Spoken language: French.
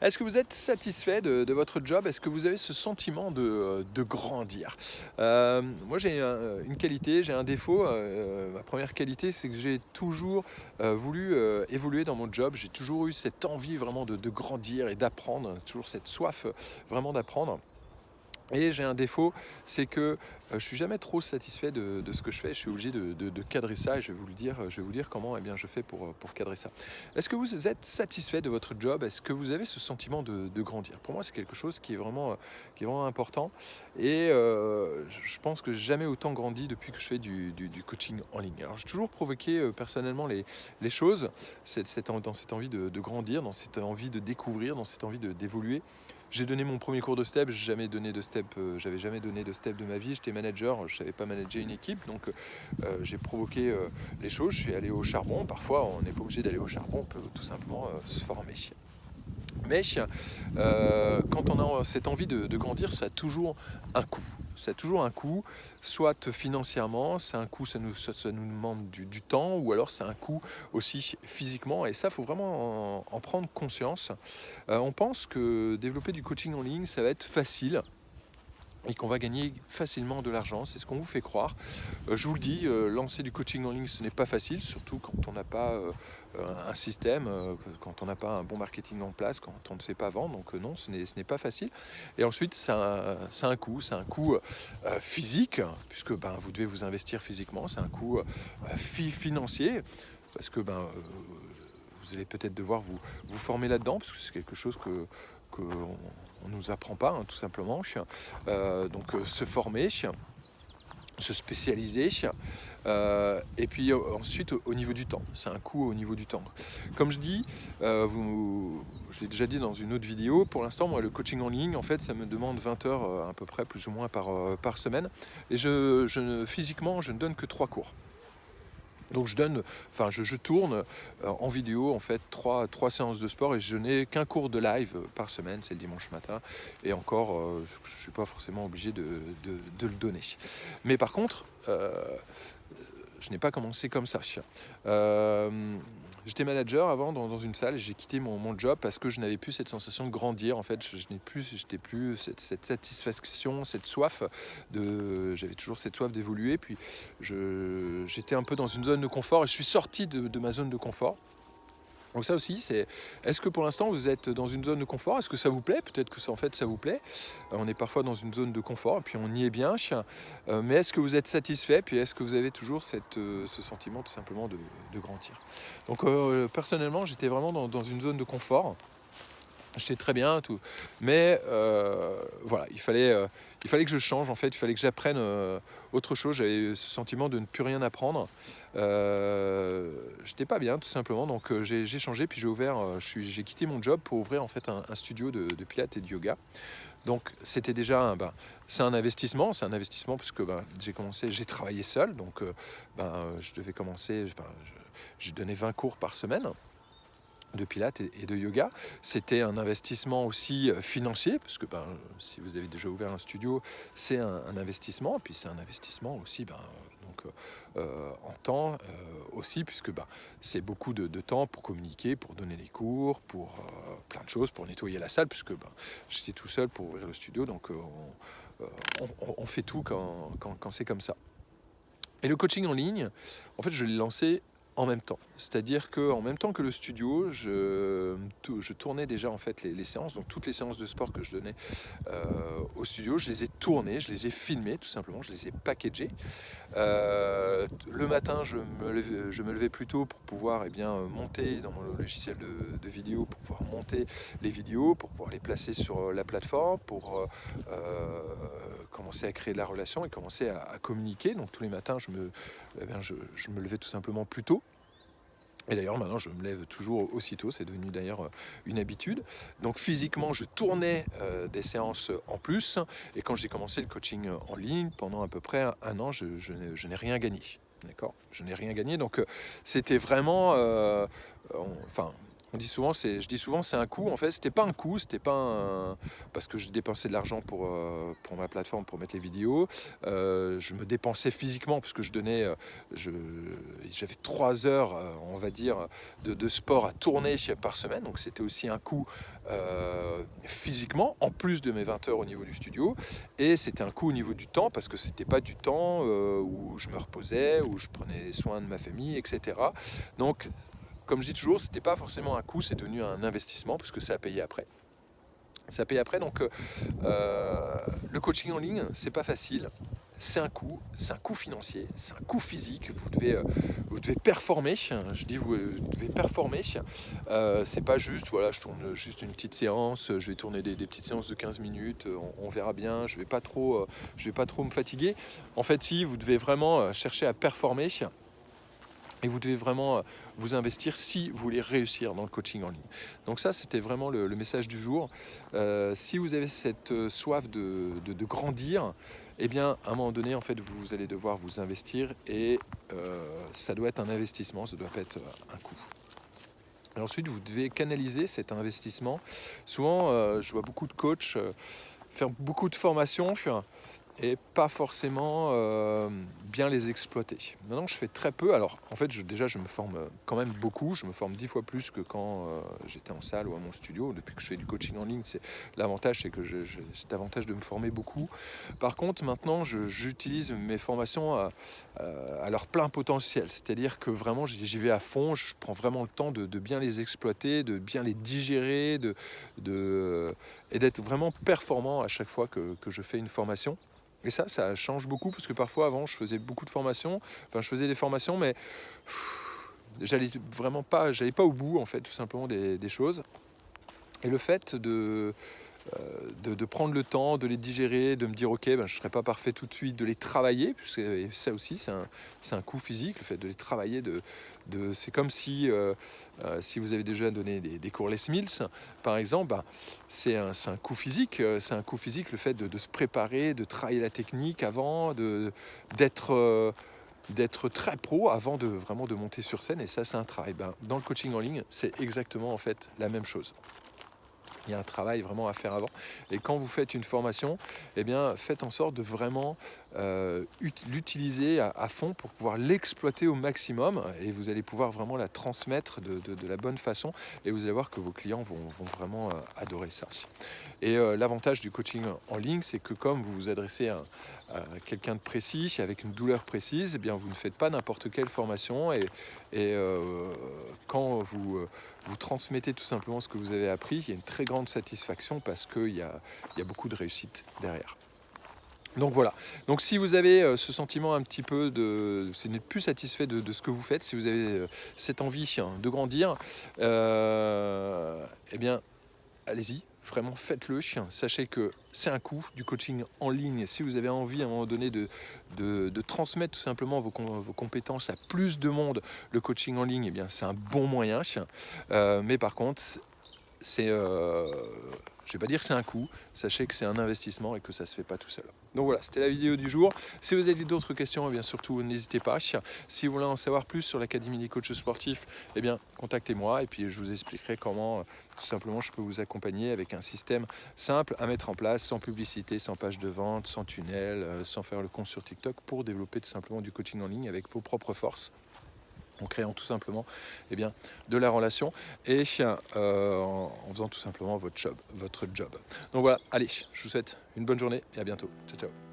Est-ce que vous êtes satisfait de votre job? Est-ce que vous avez ce sentiment de grandir? Moi j'ai une qualité, j'ai un défaut. Ma première qualité, c'est que j'ai toujours voulu évoluer dans mon job. J'ai toujours eu cette envie vraiment de grandir et d'apprendre, toujours cette soif vraiment d'apprendre. Et j'ai un défaut, c'est que je suis jamais trop satisfait de ce que je fais. Je suis obligé de cadrer ça et je vais vous dire comment eh bien, je fais pour cadrer ça. Est-ce que vous êtes satisfait de votre job? Est-ce que vous avez ce sentiment de grandir? Pour moi, c'est quelque chose qui est vraiment important. Et je pense que j'ai jamais autant grandi depuis que je fais du coaching en ligne. Alors, j'ai toujours provoqué personnellement les choses, dans cette envie de grandir, dans cette envie de découvrir, dans cette envie d'évoluer. J'ai donné mon premier cours de step, j'avais jamais donné de step de ma vie, j'étais manager, je savais pas manager une équipe, donc j'ai provoqué les choses, je suis allé au charbon, parfois on n'est pas obligé d'aller au charbon, on peut tout simplement se former. Mais quand on a cette envie de grandir, ça a toujours un coût. Ça a toujours un coût, soit financièrement, c'est un coût, ça nous demande du temps, ou alors c'est un coût aussi physiquement. Et ça, il faut vraiment en prendre conscience. On pense que développer du coaching en ligne, ça va être facile et qu'on va gagner facilement de l'argent. C'est ce qu'on vous fait croire. Je vous le dis, lancer du coaching en ligne, ce n'est pas facile, surtout quand on n'a pas un système, quand on n'a pas un bon marketing en place, quand on ne sait pas vendre. Donc non, ce n'est pas facile. Et ensuite, ça a un coût. C'est un coût physique, puisque vous devez vous investir physiquement. C'est un coût financier, parce que vous allez peut-être devoir vous former là-dedans, parce que c'est quelque chose que on ne nous apprend pas, hein, tout simplement. Donc se former, se spécialiser, et puis ensuite au niveau du temps, c'est un coût au niveau du temps. Comme je dis, je l'ai déjà dit dans une autre vidéo, pour l'instant moi le coaching en ligne en fait ça me demande 20 heures à peu près plus ou moins par semaine, et physiquement je ne donne que 3 cours. Donc je tourne en vidéo en fait trois séances de sport, et je n'ai qu'un cours de live par semaine, c'est le dimanche matin, et encore je ne suis pas forcément obligé de le donner. Mais par contre, je n'ai pas commencé comme ça. Euh, J'étais manager avant dans une salle, et j'ai quitté mon job parce que je n'avais plus cette sensation de grandir. En fait, j'étais plus cette satisfaction, cette soif j'avais toujours cette soif d'évoluer. Puis j'étais un peu dans une zone de confort, et je suis sorti de ma zone de confort. Donc ça aussi, est-ce que pour l'instant vous êtes dans une zone de confort? Est-ce que ça vous plaît? Peut-être que ça, en fait ça vous plaît. On est parfois dans une zone de confort et puis on y est bien. Mais est-ce que vous êtes satisfait? Puis est-ce que vous avez toujours ce sentiment tout simplement de grandir? Donc personnellement, j'étais vraiment dans une zone de confort. J'étais très bien, tout. Mais voilà, il fallait que je change, en fait. Il fallait que j'apprenne autre chose. J'avais ce sentiment de ne plus rien apprendre. J'étais pas bien, tout simplement. Donc j'ai changé, puis j'ai quitté mon job pour ouvrir en fait un studio de pilates et de yoga. Donc c'était déjà c'est un investissement. C'est un investissement parce que j'ai travaillé seul. Donc je devais commencer, j'ai donné 20 cours par semaine de pilates et de yoga. C'était un investissement aussi financier, parce que si vous avez déjà ouvert un studio, c'est un investissement, puis c'est un investissement aussi en temps aussi, puisque c'est beaucoup de temps pour communiquer, pour donner les cours, pour plein de choses, pour nettoyer la salle, puisque j'étais tout seul pour ouvrir le studio, donc on fait tout quand c'est comme ça. Et le coaching en ligne, en fait, je l'ai lancé en même temps. C'est-à-dire qu'en même temps que le studio, je tournais déjà en fait les séances. Donc toutes les séances de sport que je donnais au studio, je les ai tournées, je les ai filmées tout simplement, je les ai packagées. Le matin, je me levais plus tôt pour pouvoir monter dans mon logiciel de vidéo, pour pouvoir monter les vidéos, pour pouvoir les placer sur la plateforme, pour commencer à créer de la relation et commencer à communiquer. Donc tous les matins, je me levais tout simplement plus tôt. Et d'ailleurs, maintenant, je me lève toujours aussitôt, c'est devenu d'ailleurs une habitude. Donc physiquement, je tournais des séances en plus. Et quand j'ai commencé le coaching en ligne, pendant à peu près un an, je n'ai rien gagné. D'accord? Je n'ai rien gagné. Donc c'était vraiment... je dis souvent c'est un coût. En fait, c'était pas un coût, c'était pas parce que je dépensais de l'argent pour ma plateforme, pour mettre les vidéos. Je me dépensais physiquement parce que je- j'avais 3 heures, on va dire, de sport à tourner par semaine. Donc c'était aussi un coût physiquement, en plus de mes 20 heures au niveau du studio. Et c'était un coût au niveau du temps parce que c'était pas du temps où je me reposais, où je prenais soin de ma famille, etc. Donc comme je dis toujours, c'était pas forcément un coût, c'est devenu un investissement parce que ça a payé après. Ça a payé après, donc le coaching en ligne, c'est pas facile. C'est un coût financier, c'est un coût physique. Vous devez performer. Je dis vous devez performer. C'est pas juste, voilà, je tourne juste une petite séance. Je vais tourner des petites séances de 15 minutes. On verra bien. Je vais pas trop me fatiguer. En fait, si vous devez vraiment chercher à performer. Et vous devez vraiment vous investir si vous voulez réussir dans le coaching en ligne. Donc ça, c'était vraiment le message du jour. Si vous avez cette soif de grandir, eh bien, à un moment donné, en fait, vous allez devoir vous investir et ça doit être un investissement, ça doit pas être un coût. Et ensuite, vous devez canaliser cet investissement. Souvent, je vois beaucoup de coachs faire beaucoup de formations et pas forcément bien les exploiter. Maintenant, je fais très peu. Alors, en fait, déjà, je me forme quand même beaucoup. Je me forme 10 fois plus que quand j'étais en salle ou à mon studio. Depuis que je fais du coaching en ligne, l'avantage, c'est que j'ai cet avantage de me former beaucoup. Par contre, maintenant, j'utilise mes formations à leur plein potentiel. C'est-à-dire que vraiment, j'y vais à fond. Je prends vraiment le temps de bien les exploiter, de bien les digérer, et d'être vraiment performant à chaque fois que je fais une formation. Et ça change beaucoup parce que parfois avant je faisais beaucoup de formations, enfin je faisais des formations mais j'allais pas au bout en fait tout simplement des choses. Et le fait de prendre le temps, de les digérer, de me dire ok, ben, je ne serai pas parfait tout de suite, de les travailler, puisque et ça aussi c'est un coût physique, le fait de les travailler, c'est comme si vous avez déjà donné des cours Les Mills, par exemple, ben, c'est un coût physique, le fait de se préparer, de travailler la technique avant, d'être... d'être très pro avant de vraiment de monter sur scène, et ça c'est un travail. Ben, dans le coaching en ligne, c'est exactement en fait la même chose. Il y a un travail vraiment à faire avant. Et quand vous faites une formation, eh bien, faites en sorte de vraiment l'utiliser à fond pour pouvoir l'exploiter au maximum. Et vous allez pouvoir vraiment la transmettre de la bonne façon. Et vous allez voir que vos clients vont vraiment adorer ça. Et l'avantage du coaching en ligne, c'est que comme vous vous adressez à quelqu'un de précis, avec une douleur précise, eh bien, vous ne faites pas n'importe quelle formation. Et quand vous transmettez tout simplement ce que vous avez appris, il y a une très grande satisfaction parce qu'il y a beaucoup de réussite derrière. Donc voilà. Donc si vous avez ce sentiment un petit peu si vous n'êtes plus satisfait de ce que vous faites, si vous avez cette envie de grandir, eh bien, allez-y, vraiment faites-le. Sachez que c'est un coût du coaching en ligne. Si vous avez envie à un moment donné de transmettre tout simplement vos compétences à plus de monde, le coaching en ligne, eh bien, c'est un bon moyen. Mais par contre, je ne vais pas dire que c'est un coût, sachez que c'est un investissement et que ça ne se fait pas tout seul. Donc voilà, c'était la vidéo du jour. Si vous avez d'autres questions, eh bien surtout n'hésitez pas. Si vous voulez en savoir plus sur l'Académie des coachs sportifs, eh bien contactez-moi et puis je vous expliquerai comment tout simplement je peux vous accompagner avec un système simple à mettre en place, sans publicité, sans page de vente, sans tunnel, sans faire le compte sur TikTok, pour développer tout simplement du coaching en ligne avec vos propres forces, en créant tout simplement de la relation et en faisant tout simplement votre job. Donc voilà, allez, je vous souhaite une bonne journée et à bientôt. Ciao, ciao.